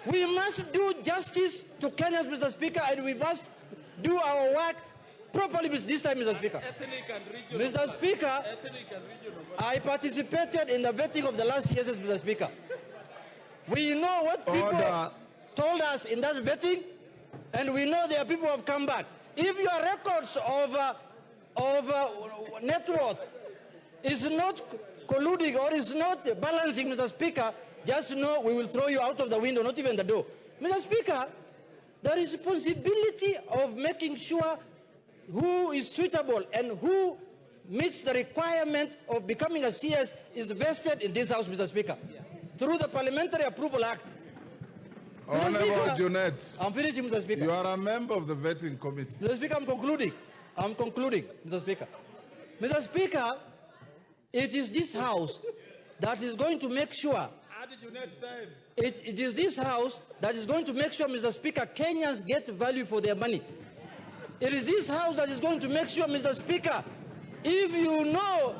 We must do justice to Kenyans, Mr. Speaker, and we must do our work properly this time, Mr. Speaker. Mr. Speaker, I participated in the vetting of the last years, Mr. Speaker. We know what people told us in that vetting, and we know there are people who have come back. If your records of net worth is not colluding or is not balancing, Mr. Speaker, just know we will throw you out of the window, not even the door. Mr. Speaker, the responsibility of making sure who is suitable and who meets the requirement of becoming a CS is vested in this House, Mr. Speaker, through the Parliamentary Approval Act. Honorable Junet, I'm finishing, Mr. Speaker. You are a member of the vetting committee. Mr. Speaker, I'm concluding, Mr. Speaker. Mr. Speaker, it is this House that is going to make sure it is this House that is going to make sure, Mr. Speaker, Kenyans get value for their money. It is this House that is going to make sure, Mr. Speaker, if you know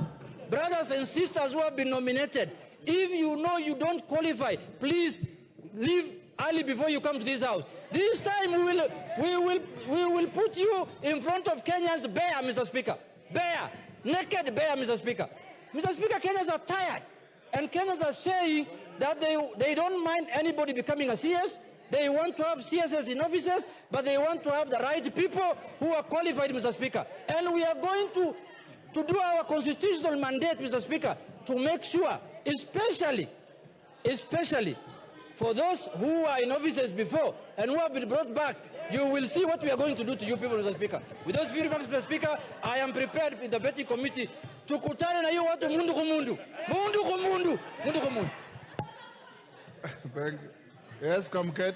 brothers and sisters who have been nominated, if you know you don't qualify, please leave early before you come to this House. This time we will put you in front of Kenyans bare, Mr. Speaker. Bare, naked bare, Mr. Speaker. Mr. Speaker, Kenyans are tired. And Kenyans are saying that they don't mind anybody becoming a CS. They want to have CSs in offices, but they want to have the right people who are qualified, Mr. Speaker. And we are going to do our constitutional mandate, Mr. Speaker, to make sure, especially for those who are in offices before and who have been brought back, you will see what we are going to do to you people, Mr. Speaker. With those few remarks, Mr. Speaker, I am prepared in the betting committee to kutana na hiyo watu mundu kumundu. Mundu kumundu. Mundu kumundu. Thank you. Yes, Kamket.